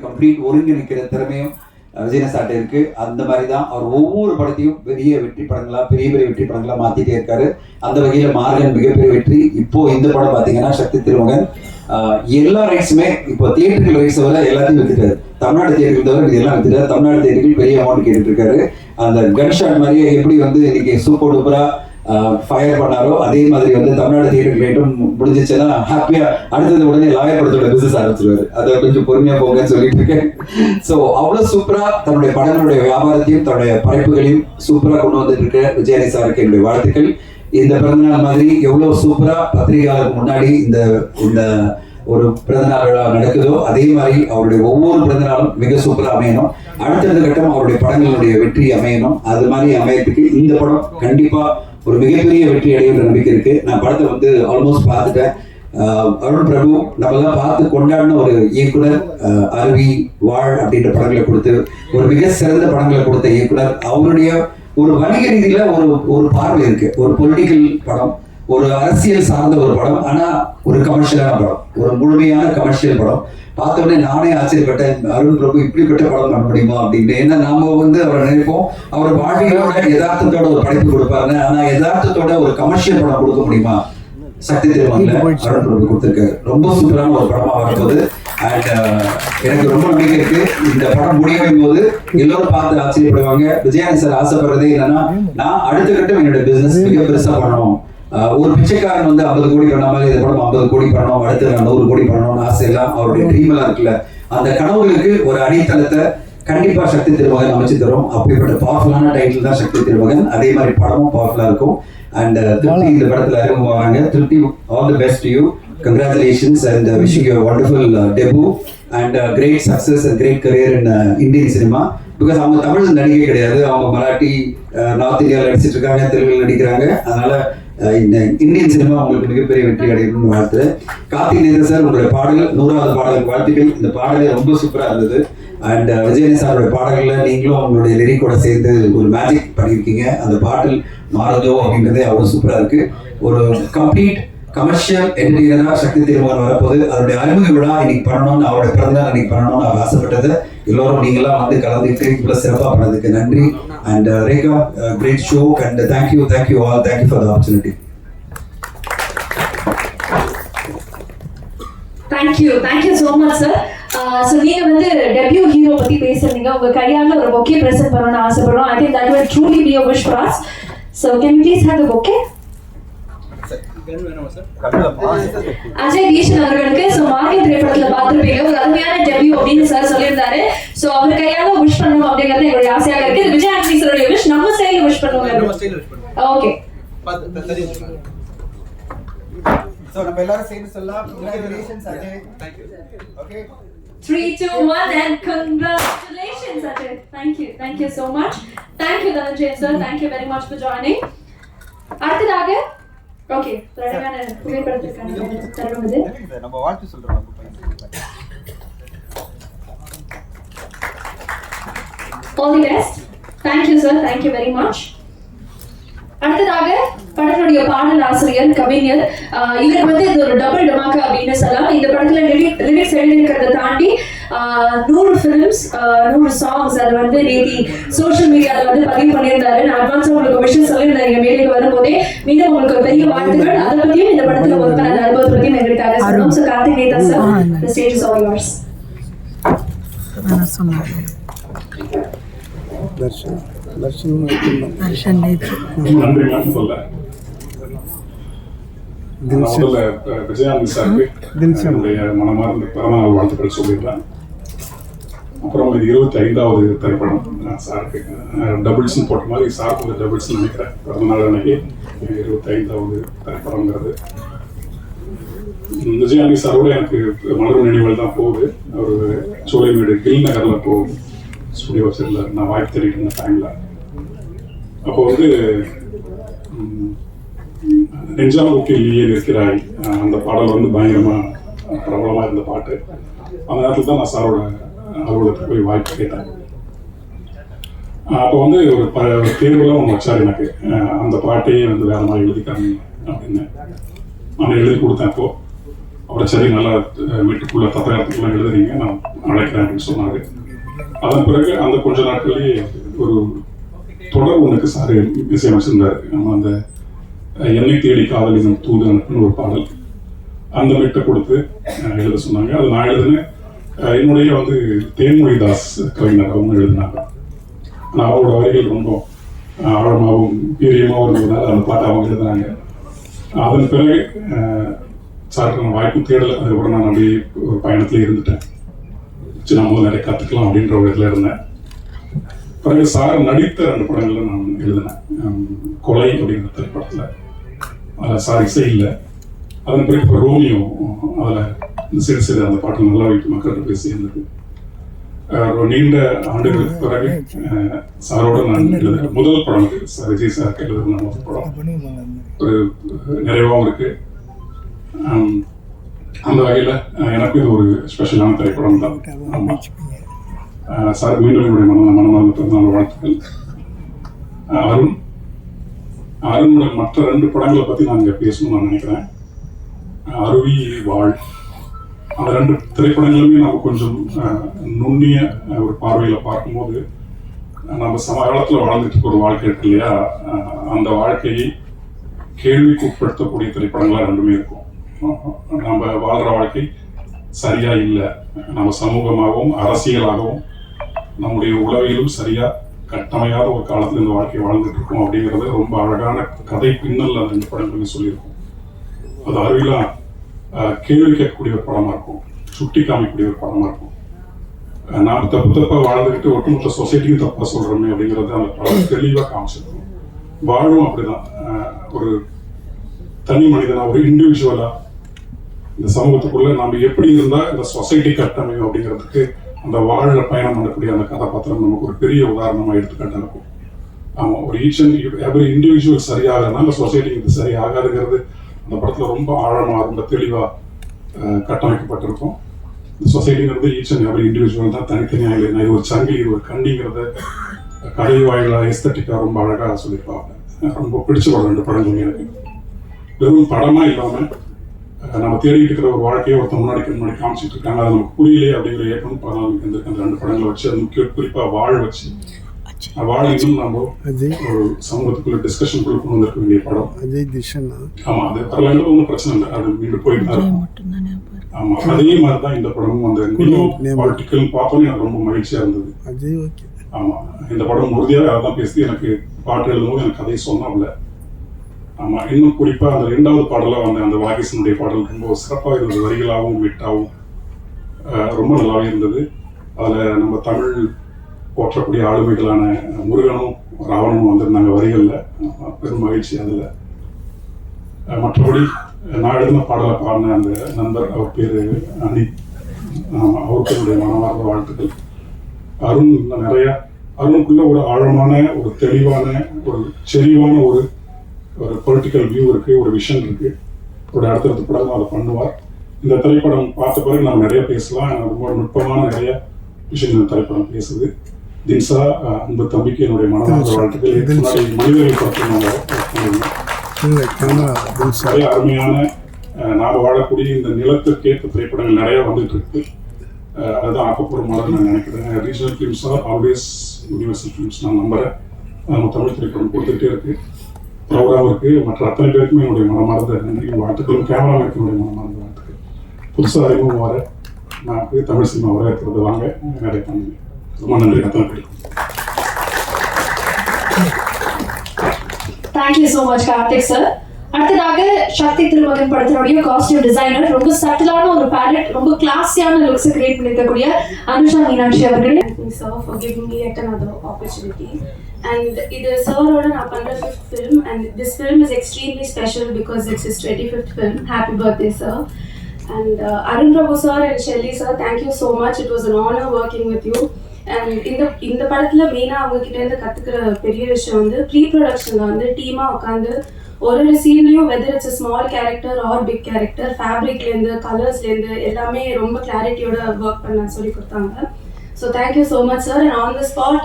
Complete ஒருங்கிணைக்கிற திறமையும் விஜயன் சார்ட்ட இருக்கு. அந்த மாதிரி தான் அவர் ஒவ்வொரு படத்தையும் பெரிய வெற்றி படங்களா, பெரிய பெரிய வெற்றி படங்களா மாத்திட்டே இருக்காரு. அந்த வகையில மார்கன் மிகப்பெரிய வெற்றி. இப்போ இந்த படம் பாத்தீங்கன்னா சக்தி திருமகன் எல்லா ரைட்ஸுமே இப்போ தியேட்டர்கள் ரைட்ஸ் வர எல்லாத்தையும் வித்துட்டாரு. தமிழ்நாடு தியேட்டர்கள் தவிர இது எல்லாம் வித்துட்டாரு. தமிழ்நாடு தியேட்டர்கள் பெரிய அமௌண்ட் கேட்டுட்டு இருக்காரு. அந்த கன் ஷாட் மாதிரியே எப்படி வந்து இன்னைக்கு சூப்பர் டூப்பரா ஃபயர் பண்ணாரோ அதே மாதிரி வந்து தமிழ்நாடு தியேட்டர் ரேட்டும் முடிஞ்சிச்சுன்னா ஹாப்பியா அடுத்தது உடனே லாயர் படத்தோட பிசினஸ் ஆரம்பிச்சிருவாரு. அதை கொஞ்சம் பொறுமையா போங்கன்னு சொல்லிட்டு இருக்கேன். ஸோ அவ்வளவு சூப்பரா தன்னுடைய படங்களுடைய வியாபாரத்தையும் தன்னுடைய படைப்புகளையும் சூப்பரா கொண்டு வந்துட்டு இருக்க விஜயானி சாருக்கு என்னுடைய வாழ்த்துக்கள். இந்த பிறந்தநாள் மாதிரி எவ்வளவு சூப்பரா பத்திரிகையாளருக்கு முன்னாடி இந்த இந்த ஒரு பிறந்தநாள் விழா நடக்குதோ அதே மாதிரி அவருடைய ஒவ்வொரு பிறந்தநாளும் மிக சூப்பரா அமையணும். அடுத்தடுத்த கட்டம் அவருடைய படங்களுடைய வெற்றி அமையணும். அது மாதிரி அமையறதுக்கு இந்த படம் கண்டிப்பா ஒரு மிகப்பெரிய வெற்றி அடைகிற நம்பிக்கை இருக்கு. நான் படத்தை வந்து ஆல்மோஸ்ட் பார்த்துட்டேன். அருண் பிரபு நம்மளாம் பார்த்து கொண்டாடின ஒரு இயக்குனர், அருவி, வாழ் அப்படின்ற படங்களை கொடுத்து ஒரு மிக சிறந்த படங்களை கொடுத்த இயக்குனர். அவருடைய ஒரு வணிக ரீதியில ஒரு பார்வை இருக்கு. ஒரு பொலிட்டிக்கல் படம், ஒரு அரசியல் சார்ந்த ஒரு படம், ஆனா ஒரு கமர்ஷியலான படம், ஒரு முழுமையான கமர்ஷியல் படம். பார்த்த உடனே நானே ஆச்சரியப்பட்டேன், அருண் பிரபு இப்படிப்பட்ட படம் பண்ண முடியுமா அப்படின்னு. ஏன்னா நாம வந்து அவரை நினைப்போம் அவர் வாழ்வியலோட யதார்த்தத்தோட ஒரு படைப்பு கொடுப்பாரு, ஆனா யதார்த்தத்தோட ஒரு கமர்ஷியல் படம் கொடுக்க முடியுமா? சக்தி திருமகன்ல அருண் பிரபு கொடுத்திருக்காரு. ரொம்ப சூப்பரான ஒரு படமா வரும்போது அண்ட் எனக்கு ரொம்ப நம்பிக்கை இருக்கு. இந்த படம் முடியும் போது எல்லோரும் பார்த்து ஆச்சரியப்படுவாங்க. விஜயானி சார் ஆசைப்படுறதே என்னன்னா, நான் அடுத்த கட்டம் என்னோட பிசினஸ் மிக பெருசா பண்ணணும். ஒரு பிச்சைக்காரன் வந்து 50 கோடி பண்ண மாதிரி இந்த படம் 50 கோடி பண்ணணும், அடுத்து நான் 100 கோடி பண்ணணும்னு ஆசை எல்லாம் அவருடைய ட்ரீம் எல்லாம் இருக்குல்ல, அந்த கனவுகளுக்கு ஒரு அடித்தளத்தை கண்டிப்பா சக்தி திருமகன் அமைச்சு தரும். அப்படிப்பட்ட பவர்ஃபுல்லான டைட்டில் தான் சக்தி திருமகன். அதே மாதிரி படமும் பவர்ஃபுல்லா இருக்கும். அண்ட் திருப்தி இந்த படத்துல அறிமுகமானாங்க. திருப்தி, all the best to you. Congratulations and wishing you a wonderful debut and great success and great career in Indian cinema. Because அவங்க தமிழ் நடிகை கிடையாது, அவங்க மராட்டி, நார்த் இந்தியாவில் நடிச்சிட்டு இருக்காங்க, தெலுங்குல நடிக்கிறாங்க. அதனால இந்த இந்தியன் சினிமா உங்களுக்கு மிகப்பெரிய வெற்றி அடையணும்னு வாழ்த்துறேன். கார்த்திக் நேதர் சார், உங்களுடைய பாடல்கள் 100வது பாடலுக்கு வாழ்த்துக்கள். இந்த பாடலே ரொம்ப சூப்பரா இருந்தது. அண்ட் விஜயன் சாரோட பாடல்கள்ல நீங்களும் உங்களுடைய லிரிக்கோட சேர்ந்து ஒரு மேஜிக் பண்ணியிருக்கீங்க. அந்த பாட்டில் மாறுதோ அப்படின்றதே அவ்வளவு சூப்பரா இருக்கு. ஒரு கம்ப்ளீட் கமர்ஷியல் என்டர்டெய்னரா சக்தி திருமகன் வரப்போது. அதனுடைய அறிமுக விழா இன்னைக்கு பண்ணணும்னு, அவருடைய பிறந்தநாள் இன்னைக்கு பண்ணணும்னு அவர் ஆசைப்பட்டது. எல்லோரும் நீங்களாம் வந்து கலந்துட்டு இவ்வளவு சிறப்பா பண்ணதுக்கு நன்றி. And Rekha, great show and thank you all, thank you for the opportunity. Thank you so much sir. So நீங்க வந்து டெபியூ ஹீரோ பத்தி பேசுறீங்க. உங்க கையால ஒரு bouquet present பண்ணனும்னு ஆசைப்படுறோம். I think that will truly be a wish for us. So can we please have the bouquet? Ajay தீஷன் அவர்களுக்கு மார்கன் திரைப்படத்துல பார்த்திருப்பீங்க, ஒரு அருமையான டெபியூ அப்படின்னு சார் சொல்லியிருந்தாரு. சோ அவர் கையால விஷ் பண்ணணும் அப்படிங்கிறது எங்களுடைய ஆசையாக இருக்கு. விஜய் ஆண்டனி சாரோட விஷ் நம்ம ஸ்டைல்ல விஷ் பண்ணுவோம். ஓகே, சோ நம்ம எல்லாரும் சேர்ந்து சொல்லலாம். Congratulations Ajay. Thank you. Okay, 3 2 1 and congratulations Ajay. Thank you so much. Thank you Dhananjay sir, thank you very much for joining. அடுத்ததாக ஓகே, ரெடியான புகைப்படத்திற்கான தருணம் இது. நம்ம வாழ்த்து சொல்றோம். All the best. Thank you sir, thank you very much. அடுத்ததாக படத்துடைய பாடல் ஆசிரியர், கவிஞர், இவருக்கு வந்து இது ஒரு டபுள் டமாக்கா அப்படின்னு சொல்லலாம். இந்த படத்துல லிரிக்ஸ் எழுதியிருக்கிறத தாண்டி 100 ஃபிலிம்ஸ், 100 சாங்ஸ் அது வந்து நேத்தி சோஷியல் மீடியாவில் வந்து பதிவு பண்ணியிருந்தாரு. நான் அட்வான்ஸா உங்களுக்கு விஷயம் சொல்லியிருந்தேன் எங்க மேலுக்கு வரும்போதே. மீண்டும் உங்களுக்கு ஒரு பெரிய வாழ்த்துக்கள். அதை பத்தியும் இந்த படத்துல ஒர்க் பண்ண அனுபவத்தை பத்தியும் எங்களுக்காக சொல்லணும். So Karthik Netha sir, the stage is all yours. Vijayanand சாருக்கு என்னுடைய மனமார்ந்த பிறந்தநாள் வாழ்த்துக்கள் சொல்லிடுறேன். அப்புறம் இது 25வது திரைப்படம் சாருக்கு. டபுள்ஸ்ன்னு போட்ட மாதிரி சாருக்கு ஒரு டபுள்ஸ் நினைக்கிறேன். பிறந்தநாள் அன்னைக்கு 25வது திரைப்படங்கிறது. விஜயானந்த் சாரோட எனக்கு மலரும் நினைவுகள் தான் போகுது. ஒரு சோலைமேடு கில் நகரில் போகுது ஸ்டுடியோ வச்சிருந்தார். நான் வாய்ப்பு தேடிட்டு இருந்த டைமில் அப்போ வந்து நெஞ்சாமுக்கிலேயே நிற்கிறாய் அந்த பாடல் வந்து பயங்கரமாக பிரபலமாக இருந்த பாட்டு. அந்த நேரத்தில் தான் நான் சாரோட அலுவலகத்துக்கு போய் வாய்ப்பு கேட்டேன். அப்போ வந்து ஒரு தேர்வுலாம் ஒன்று வச்சார் எனக்கு, அந்த பாட்டையே வந்து வேற மாதிரி எழுதிக்காங்க அப்படின்னு. நான் எழுதி கொடுத்தேன். அவரை சரி நல்லா வீட்டுக்குள்ள தத்தகத்துக்குள்ள எழுதுறீங்க, நான் அழைக்கிறேன் அப்படின்னு சொன்னாரு. அதன் பிறகு அந்த கொஞ்ச நாட்கள்லேயே ஒரு தொடர் ஒன்றுக்கு சார் இசையமைச்சிருந்தாரு. நம்ம அந்த என்னை தேடி காதலின் தூது அனுப்புன்னு ஒரு பாடல், அந்த மெட்டை கொடுத்து எழுத சொன்னாங்க. அது நான் எழுதினேன். என்னுடைய வந்து தேன்மொழிதாஸ் கவிஞர் அவங்க எழுதினாங்க. ஆனால் அவரோட வரிகள் ரொம்ப ஆழமாகவும் வீரியமாகவும் இருந்ததுனால அந்த பாட்டை அவங்க எழுதினாங்க. அதன் பிறகு சார் நான் வாய்ப்பு தேடலை. அதுக்கப்புறம் நான் அப்படியே ஒரு பயணத்தில் இருந்துட்டேன். நான் முதல்ல நிறைய கற்றுக்கலாம் அப்படின்ற ஒரு இதில் இருந்தேன். பிறகு சார் நடித்த 2 படங்களில் நான் எழுதினேன். கொலை அப்படிங்கிற திரைப்படத்தில் சார் இசை இல்லை. அதன் பிறகு இப்போ ரோமியோ, அதில் சிறு சிறு அந்த பாட்டு நல்லா வீட்டு மக்கள்கிட்ட போய் சேர்ந்தது. நீண்ட ஆண்டுகளுக்கு பிறகு சாரோட நான் எழுதுகிற முதல் படம் சார் விஜய் சார் எழுதுன முதல் படம். ஒரு நிறைவாகவும் இருக்கு. அந்த வகையில் எனக்கு இது ஒரு ஸ்பெஷலான திரைப்படம் தான். ஆமாம், சார் மீண்டும் என்னுடைய மனமார்ந்த பிறந்தநாள் வாழ்த்துக்கள். அருணோட மற்ற 2 படங்களை பற்றி நான் இங்கே பேசணும்னு நான் நினைக்கிறேன். அருவி, வாழ், அந்த 2 திரைப்படங்களுமே நம்ம கொஞ்சம் நுண்ணிய ஒரு பார்வையில் பார்க்கும்போது நம்ம சமகாலத்தில் வாழ்ந்துட்டு இருக்க ஒரு வாழ்க்கை இருக்கு இல்லையா, அந்த வாழ்க்கையை கேள்விக்கு உட்படுத்தக்கூடிய திரைப்படங்களாக 2மே இருக்கும். நம்ம வாழ்கிற வாழ்க்கை சரியா இல்லை, நம்ம சமூகமாகவும் அரசியலாகவும் நம்முடைய உளவியலும் சரியா கட்டமையாத ஒரு காலத்தில் இந்த வாழ்க்கையை வாழ்ந்துட்டு இருக்கோம் அப்படிங்கிறது ரொம்ப அழகான கதை பின்னல் அந்த 2 படங்களுமே சொல்லியிருக்கும். அது அறிவிலாம் கேள்வி கேட்கக்கூடிய ஒரு படமா இருக்கும், சுட்டி காமிக்கக்கூடிய ஒரு படமா இருக்கும். நாம் தப்பா வாழ்ந்துக்கிட்டு ஒட்டுமொத்த சொசைட்டியும் தப்பா சொல்றோமே அப்படிங்கிறது அந்த படம் தெளிவாக காமிச்சிருக்கும். வாழும் அப்படிதான், ஒரு தனி மனிதனா, ஒரு இண்டிவிஜுவலா இந்த சமூகத்துக்குள்ள நம்ம எப்படி இருந்தா இந்த சொசைட்டி கட்டமையும் அப்படிங்கிறதுக்கு அந்த வாழ பயணம் பண்ணக்கூடிய அந்த கதாபாத்திரம் நமக்கு ஒரு பெரிய உதாரணமா எடுத்துக்காட்டா இருக்கும். ஆமா, ஒரு ஈச் அண்ட் எவரி இண்டிவிஜுவல் சரியாகனா அந்த சொசைட்டிக்கு இது சரியாகாதுங்கிறது அந்த படத்துல ரொம்ப ஆழமா ரொம்ப தெளிவா கட்டமைக்கப்பட்டிருக்கும். இந்த சொசைட்டிங்கிறது ஈச் அண்ட் எவரி இண்டிவிஜுவல் தான், தனித்தனியாக இல்லைன்னா இது ஒரு சங்கிலி, இது ஒரு கண்டிங்கிறத கதை வாயிலா எஸ்தட்டிக்கா ரொம்ப அழகா சொல்லியிருப்பாங்க. ரொம்ப பிடிச்ச ஒரு 2 படங்கள் எனக்கு. வெறும் படமா இல்லாம நம்ம தேடிட்டு இருக்கிற ஒரு வாழ்க்கையை ஒருத்தர் முன்னாடி காமிச்சிட்டு இருக்காங்க, அது நமக்கு புரியலையே அப்படிங்கிற ஏற்கனவே அந்த 2 படங்களை வச்சு, அது முக்கிய குறிப்பா வாழ் வச்சு, வாழ் இன்னும் நம்ம ஒரு சமூகத்துக்குள்ள டிஸ்கஷனுக்குள்ள கொண்டு வந்திருக்க வேண்டிய படம். ஆமா, அது வரலாறு ஒன்றும் பிரச்சனை இல்லை, அது மீண்டும் போயிட்டு தான் இருக்கும். ஆமா, அதே மாதிரிதான் இந்த படமும் அந்த பாலிட்டிக்கல் பார்த்தோன்னே எனக்கு ரொம்ப மகிழ்ச்சியா இருந்தது. ஆமா, இந்த படம் உறுதியாக அதான் பேசி எனக்கு பாட்டு எழுதும்போது எனக்கு கதையை சொன்னாப்ல. ஆமா, இன்னும் குறிப்பா அந்த 2வது பாடல வந்த அந்த வாகிசனுடைய பாடல் ரொம்ப சிறப்பாக இருந்தது, வரிகளாகவும் விட்டாவும் ரொம்ப நல்லாவே இருந்தது. அதுல நம்ம தமிழ் போற்றக்கூடிய ஆளுமைகளான முருகனும் ராவணனும் வந்திருந்தாங்க வரிகள்ல, பெரும் மகிழ்ச்சி அதுல. மற்றபடி நான் எழுதின பாடலை பாடின அந்த நண்பர், அவர் பேரு அனி, அவருக்கு என்னுடைய மனமார்ந்த வாழ்த்துக்கள். அருணுக்குள்ள ஒரு ஆழமான, ஒரு தெளிவான, ஒரு செறிவான ஒரு பொலிட்டிக்கல் வியூ இருக்கு, ஒரு விஷன் இருக்கு. ஒரு அடுத்தடுத்த படம் அதை பண்ணுவார். இந்த திரைப்படம் பார்த்த பிறகு நம்ம நிறைய பேசலாம். ரொம்ப நுட்பமான நிறைய விஷயங்கள் இந்த திரைப்படம் பேசுது. தின்சா, அன்பு தம்பிக்கு என்னுடைய மனமார்ந்த வாழ்த்துக்கள். மனிதர்கள் பற்றி நிறைய அருமையான நாம வாழக்கூடிய இந்த நிலத்திற்கேற்ற திரைப்படங்கள் நிறைய வந்துட்டு இருக்கு. அதுதான் ஆக்கப்பூர்வமாக நான் நினைக்கிறேன். Regional films are always universal films நான் நம்புறேன். நம்ம தமிழ் திரைப்படம் கொடுத்துட்டே இருக்கு, ப்ரோக்ராம் இருக்கு. மற்ற அத்தனை பேருக்குமே என்னுடைய மனமார்ந்த நன்றியும் வாழ்த்துக்களும். கேமராமேனுக்கு என்னுடைய மனமார்ந்த வாழ்த்துக்கள். புதுசாக அறிமுகம் வர நான் போய் தமிழ் சினிமா வர இருக்கிறது வாங்க நிறைய பண்ணுங்க. ரொம்ப நன்றி. அத்தனை பேருக்கு thank you so much Karthik sir. அடுத்ததாக சக்தி திருமகன் படத்தினுடைய காஸ்டியூம் டிசைனர், ரொம்ப சட்டிலான ஒரு பேலட், ரொம்ப கிளாஸியான லுக்ஸ் கிரியேட் பண்ணிருக்கக்கூடிய அனுஷா மீனாட்சி அவர்களே. Sir, for giving me yet another opportunity. And இது சாரோட நான் பண்ற 5th film, and this film is extremely special because it's his 25th film. Happy birthday, sir. And Arun Prabhu sir and Shelly sir, thank you so much. It was an honor working with you. And இந்த படத்துல மெயினா அவங்க கிட்ட இருந்து கத்துக்கிற பெரிய விஷயம் வந்து ப்ரீ ப்ரொடக்ஷன்ல வந்து டீமா உட்காந்து ஒரு சீன்லயும் whether it's small character or big character, ஃபேப்ரிக்ல இருந்து கலர்ஸ்ல இருந்து எல்லாமே ரொம்ப கிளாரிட்டியோட ஒர்க் பண்ண சொல்லி கொடுத்தாங்க. So thank you so much sir. And on the spot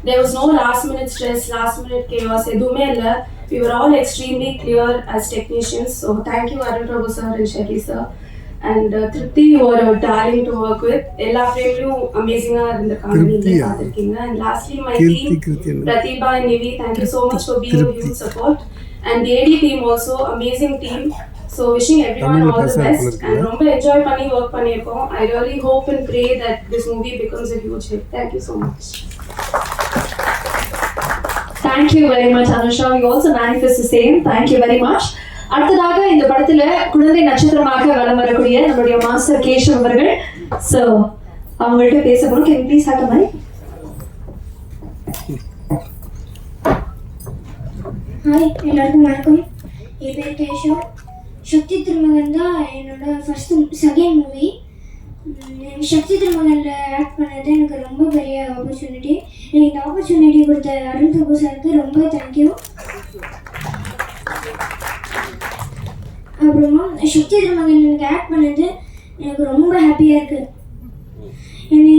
there was no last minute stress, last minute chaos, எதுவுமே இல்லை. We were all extremely clear as technicians. So thank you Arun Prabhu sir and Shelly sir. And Tripti, you are a darling to work with. Ella frame amazing and lastly my team Pratibha and Nivi, thank you so much for being a huge support. And the AD team also, amazing team. So wishing everyone all the best and romba enjoy panni work pannirkom. I really hope and pray that this movie becomes a huge hit. Thank you so much. Thank you very much, Anusha. We also manifest the same. Thank you very much. அடுத்ததாக இந்த படத்துல குழந்தை நட்சத்திரமாக வலம் வரக்கூடிய நம்முடைய master Keshav அவர்கள். So அவங்கள்ட்ட பேச போறோம். Can you please have the mic? Hi, எல்லாருக்கும் வணக்கம். என் பேர் கேஷவ். சக்தி திருமகன் தான் என்னோட செகண்ட் மூவி. சக்தி திருமகனில் ஆக்ட் பண்ணது எனக்கு ரொம்ப பெரிய ஆப்பர்ச்சுனிட்டி. எனக்கு இந்த ஆப்பர்ச்சுனிட்டி கொடுத்த அருண் பிரபு சாருக்கு ரொம்ப தேங்க்யூ. அப்புறமா சக்தி திருமகன் எனக்கு ஆக்ட் பண்ணது எனக்கு ரொம்ப ஹாப்பியாக இருக்குது.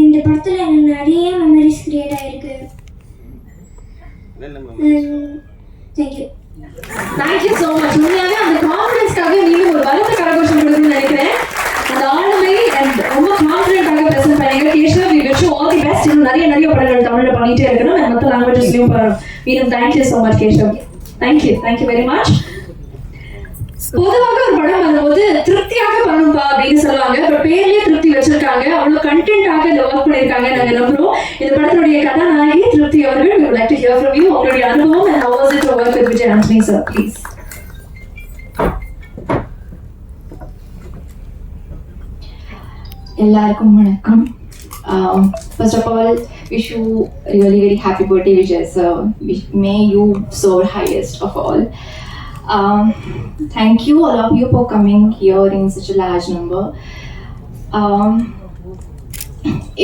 இந்த படத்தில் எனக்கு நிறைய மெமரிஸ் க்ரியேட் ஆகிருக்கு. தேங்க்யூ. Thank you so much. உண்மையாகவே அந்த கான்ஃபிடன்ஸ்க்காக நீங்கள் ஒரு பலத்த கரகோஷம் கொடுக்கணும்னு நினைக்கிறேன். அந்த ஆளுமை அண்ட் ரொம்ப கான்ஃபிடென்ட்டாக ப்ரெசென்ட் பண்ணீங்க. Keshav, we wish you all the best. இன்னும் நிறைய படங்கள் தமிழில் பண்ணிகிட்டே இருக்கணும் அண்ட் மற்ற லாங்குவேஜஸ்லையும் மீண்டும் thank you so much Keshav. Thank you very much. பொதுவாக ஒரு படம் வரும்போது திருப்தியாக பண்ணும்பா அப்படின்னு சொல்லுவாங்க. பட் பேர்லயே திருப்தி வச்சிருக்காங்க. அவ்வளவு கண்டென்ட்டாக இதை ஒர்க் பண்ணிருக்காங்க. நாங்க நம்புறோம். இந்த படத்தினுடைய கதாநாயகி திருப்தி அவர்கள், we would like to hear from you. உங்களுடைய அனுபவம் and how was it to work with Vijay Antony sir, please. எல்லாருக்கும் வணக்கம். First of all, wish you really very happy birthday Vijay sir. May you soar highest of all. Thank you all of you for coming here in such a large number.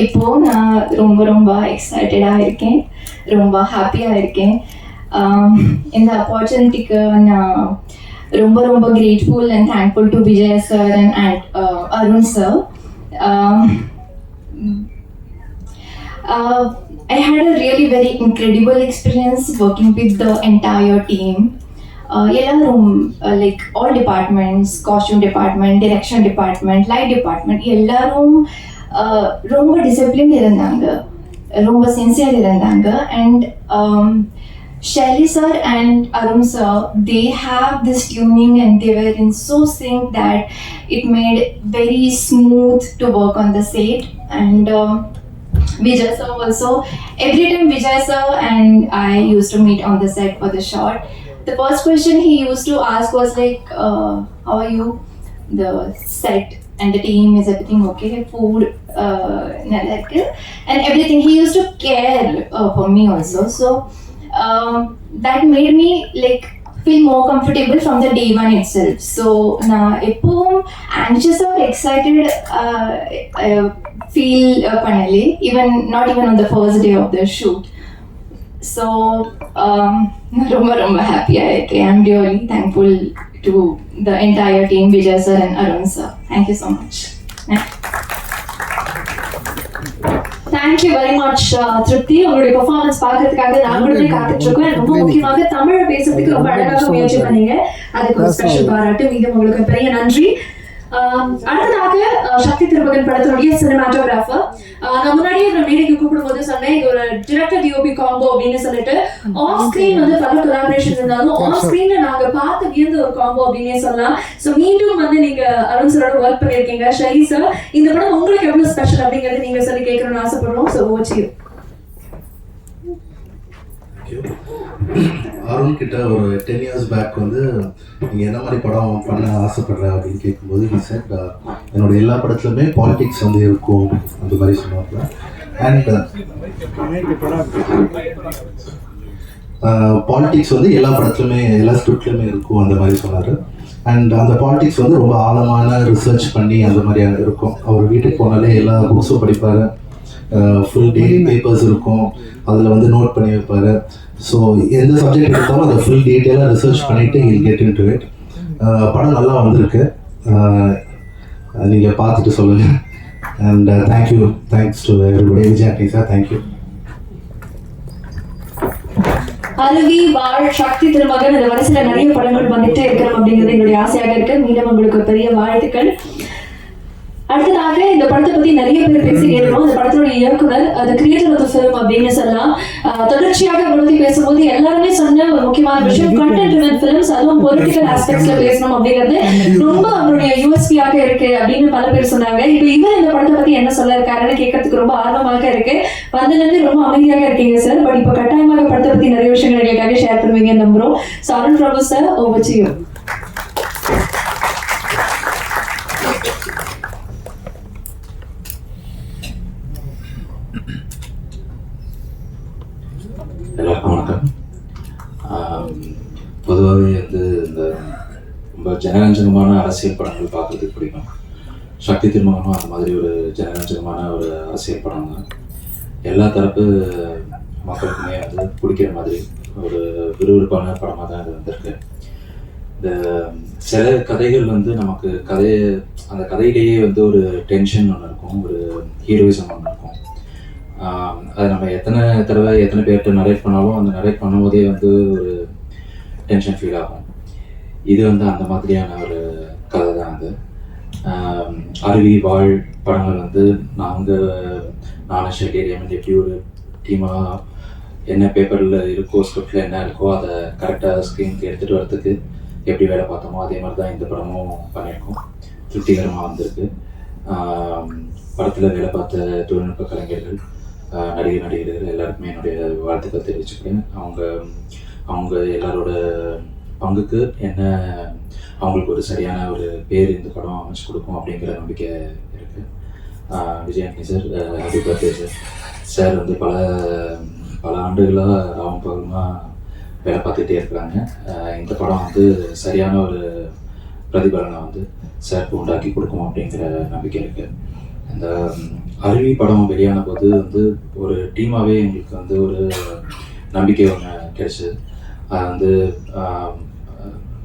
இப்போ நான் ரொம்ப எக்ஸைட்டடாக இருக்கேன், ரொம்ப ஹாப்பியாக இருக்கேன். இந்த ஆப்பர்ச்சுனிட்டிக்கு நான் ரொம்ப grateful and thankful to Vijay sir and Arun sir. I had a really very incredible experience working with the entire team. எல்லாரும் like all departments, costume department, direction department, light department எல்லாரும் ரொம்ப டிசிப்ளின் இருந்தாங்க, ரொம்ப சின்சியர் இருந்தாங்க. And Shelly sir and Arun sir, they have this tuning and they were in so sync that it made very smooth to work on the set. And Vijay sir also, every time Vijay sir and I used to meet on the set for the shot, the first question he used to ask was like, how are you? The set and the team, is everything okay? Food, and everything. He used to care for me also. So that made me like feel more comfortable from the day one itself. So na epom anxious or excited feel panale, even not even on the first day of the shoot. So ரொம்ப happy. I'm really thankful to the entire team, Vijay sir and Arun sir. Thank you so much. Thank you very much திருப்தி. உங்களுடைய performance பார்க்கறதுக்காக நாங்களுமே காத்துட்டு இருக்கோம். ரொம்ப முக்கியமாக தமிழ் பேசுறதுக்கு ரொம்ப அழகாக முயற்சி பண்ணீங்க. அதுக்கு ஒரு ஸ்பெஷல் பாராட்டு. மீண்டும் உங்களுக்கு பெரிய நன்றி. அடுத்ததாக சக்தி திருமகன் படத்தினுடைய சினிமாட்டோகிராஃபர். நான் முன்னாடியே மேடைக்கு கூப்பிடும்போது சொன்னேன், இது ஒரு டிரெக்டர் டிஓபி காம்போ அப்படின்னு சொல்லிட்டு. ஆஃப் ஸ்கிரீன் வந்து பல கொலாபரேஷன் இருந்தாலும் ஆஃப் ஸ்கிரீன்ல நாங்க பார்த்து வியந்த ஒரு காம்போ அப்படின்னே சொல்லலாம். ஸோ மீண்டும் வந்து நீங்க அருண் சரோட ஒர்க் பண்ணிருக்கீங்க. ஷெலி சார், இந்த படம் உங்களுக்கு எவ்வளவு ஸ்பெஷல் அப்படிங்கறது நீங்க சொல்லி கேட்கணும்னு ஆசைப்படுறோம். ஸோ ஓச்சு அருண் கிட்ட ஒரு 10 years பேக் வந்து நீங்கள் என்ன மாதிரி படம் பண்ண ஆசைப்படுற அப்படின்னு கேட்கும்போது he said, என்னோட எல்லா படத்துலையுமே பாலிடிக்ஸ் வந்து இருக்கும் அந்த மாதிரி சொன்னாங்க. அண்ட் பாலிடிக்ஸ் வந்து எல்லா படத்துலையுமே எல்லா ஸ்கிரிப்ட்லையுமே இருக்கும் அந்த மாதிரி சொன்னார். அண்ட் அந்த பாலிடிக்ஸ் வந்து ரொம்ப ஆழமான ரிசர்ச் பண்ணி அந்த மாதிரியான இருக்கும். அவர் வீட்டுக்கு போனாலே எல்லா புக்ஸும் படிப்பார், ஃபுல் டெய்லி பேப்பர்ஸ் இருக்கும், அதில் வந்து நோட் பண்ணி வைப்பார். ஸோ எந்த சப்ஜெக்ட் எடுத்தாலும் அதை ஃபுல் டீட்டெயிலாக ரிசர்ச் பண்ணிவிட்டு ஹில் கெட் இன்டு இட். படம் நல்லா வந்திருக்கு, நீங்கள் பார்த்துட்டு சொல்லுங்கள். And thanks to everybody. Vijay Antony sir, thank you. அருவி, வாழ், சக்தி திருமகன், இந்த வரிசையில் நிறைய படங்கள் வந்துட்டே இருக்கணும் அப்படிங்கிறது எங்களுடைய ஆசையாக இருக்கு. மீண்டும் உங்களுக்கு பெரிய வாழ்த்துக்கள். அடுத்ததாக இந்த படத்தை பத்தி நிறைய பேர் பேசி கேட்கிறோம். இந்த படத்தோட இயக்குனர், அந்த கிரியேட்டர் ஆஃப் தி ஃபிலிம் அப்படின்னு சொல்லலாம். தொடர்ச்சியாக பத்தி பேசும்போது எல்லாருமே சொன்ன ஒரு முக்கியமான விஷயம், கண்டென்ட் ட்ரிவன் ஃபிலிம்ஸ், அதுவும் பொலிட்டிக்கல் ஆஸ்பெக்ட்ஸ்ல பேசணும் அப்படிங்கிறது ரொம்ப அவருடைய யூஎஸ்பியாக இருக்கு அப்படின்னு பல பேர் சொன்னாங்க. இப்போ இவர் இந்த படத்தை பத்தி என்ன சொல்ல இருக்காருன்னு கேட்கறதுக்கு ரொம்ப ஆர்வமாக இருக்கு. வந்ததுலேருந்து ரொம்ப அமைதியாக இருக்கீங்க சார். பட் இப்போ கட்டாயமாக படத்தை பத்தி நிறைய விஷயங்கள் எங்களுக்காக ஷேர் பண்ணுவீங்க நம்புறோம். So Arun Prabhu sir, over to you. எல்லாருக்கும் வணக்கம். பொதுவாகவே வந்து இந்த ரொம்ப ஜனரஞ்சகமான அரசியல் படங்கள் பார்க்குறதுக்கு பிடிக்கும். சக்தி திருமகனும் அந்த மாதிரி ஒரு ஜனரஞ்சகமான ஒரு அரசியல் படம் தான். எல்லா தரப்பு மக்களுக்குமே வந்து பிடிக்கிற மாதிரி ஒரு விறுவிறுப்பான படமாக தான் இது வந்திருக்கு. இந்த சில கதைகள் வந்து நமக்கு அந்த கதையிலேயே வந்து ஒரு டென்ஷன் ஒன்று இருக்கும், ஒரு ஹீரோயிசம் ஒன்று இருக்கும். அதை நம்ம எத்தனை பேர்கிட்ட நரேட் பண்ணாலும் அந்த நரேட் பண்ணும்போதே வந்து ஒரு டென்ஷன் ஃபீல் ஆகும். இது வந்து அந்த மாதிரியான ஒரு கதை தான் அது. அருவி வாழ் படங்கள் வந்து நானும் ஷெல்லியன் எப்படி ஒரு டீமாக என்ன பேப்பரில் இருக்கோ, ஸ்கிரிப்டில் என்ன இருக்கோ அதை கரெக்டாக ஸ்க்ரீனுக்கு எடுத்துகிட்டு வரதுக்கு எப்படி வேலை பார்த்தோமோ அதே மாதிரி தான் இந்த படமும் பண்ணியிருக்கோம். திருப்திகரமாக வந்திருக்கு. படத்தில் வேலை பார்த்த தொழில்நுட்ப கலைஞர்கள், நடிகர்கள் எல்லாருக்குமே என்னுடைய வாழ்த்துக்கள் தெரிவிச்சுக்கிறேன். அவங்க எல்லாரோட பங்குக்கு என்ன அவங்களுக்கு ஒரு சரியான ஒரு பேர் இந்த படம் அமைச்சு கொடுக்கும் அப்படிங்கிற நம்பிக்கை இருக்குது. Vijayani sir, happy birthday sir. Sir வந்து பல ஆண்டுகளாக ராவும் பகலுமாக வேலை பார்த்துக்கிட்டே இருக்கிறாங்க. இந்த படம் வந்து சரியான ஒரு பிரதிபலனை வந்து சாருக்கு உண்டாக்கி கொடுக்கும் அப்படிங்கிற நம்பிக்கை இருக்குது. இந்த அருவி படம் வெளியான போது வந்து ஒரு டீமாகவே எங்களுக்கு வந்து ஒரு நம்பிக்கை ஒன்று கிடைச்சிது. அது வந்து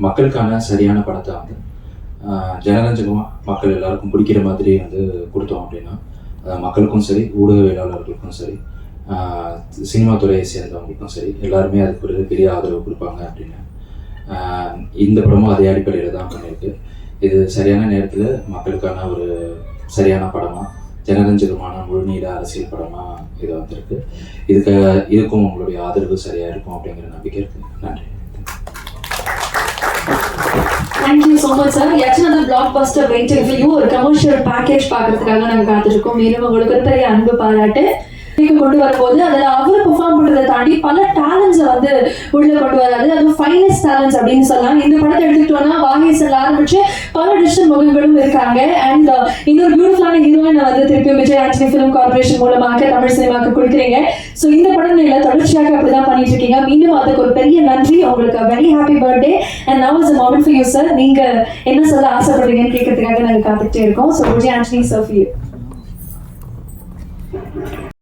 மக்களுக்கான சரியான படத்தை வந்து ஜனரஞ்சகமாக மக்கள் எல்லாருக்கும் பிடிக்கிற மாதிரி வந்து கொடுத்தோம் அப்படின்னா மக்களுக்கும் சரி, ஊடகவியலாளர்களுக்கும் சரி, சினிமா துறையை சேர்ந்தவங்களுக்கும் சரி, எல்லாருமே அதுக்கு ஒரு பெரிய ஆதரவு கொடுப்பாங்க அப்படின்னு இந்த படமும் அதே அடிப்படையில் தான் பண்ணியிருக்கு. இது சரியான நேரத்தில் மக்களுக்கான ஒரு சரியான படமாக, ஜனரஞ்சகமான முழுநீள அரசியல் படமாக இது வந்திருக்கு. இதுக்கும் உங்களுடைய ஆதரவு சரியாக இருக்கும் அப்படிங்கிற நம்பிக்கை இருக்குது. நன்றி. Thank you so much, sir. Yet another blockbuster waiting for you. ஒரு கமர்ஷியல் பேக்கேஜ் பார்க்கறதுக்காக நாங்கள் காத்துருக்கோம். மேலும் உங்களுக்கு ஒரு பெரிய அன்பு பாராட்டு கொண்டு வரும்போது அதில் அவர் பெர்ஃபார்ம் பண்ணுறதை தாண்டி பல டேலண்ட்ஸை வந்து உள்ள கொண்டு வராது. அது ஃபைனஸ்ட் டேலண்ட்ஸ் அப்படின்னு சொல்லலாம். இந்த படத்தை எடுத்துக்கிட்டோம்னா வாகேசல் ஆரம்பிச்சு பல டிஜிட்டல் முகங்களும் இருக்காங்க. அண்ட் இன்னொரு பியூட்டிஃபுல்லான ஹீரோயினை வந்து திருப்பி விஜய் ஆண்டனி ஃபிலிம் கார்பரேஷன் மூலமாக தமிழ் சினிமாவுக்கு கொடுக்குறீங்க. ஸோ இந்த படம் இல்லை, தொடர்ச்சியாக அப்படிதான் பண்ணிட்டு இருக்கீங்க. மீண்டும் அதுக்கு ஒரு பெரிய நன்றி. உங்களுக்கு very happy birthday. And now is a moment for you sir. நீங்க என்ன சொல்ல ஆசைப்படுறீங்கன்னு கேட்கறதுக்காக நாங்கள் காத்துக்கிட்டே இருக்கோம். So Vijay Antony sir for you.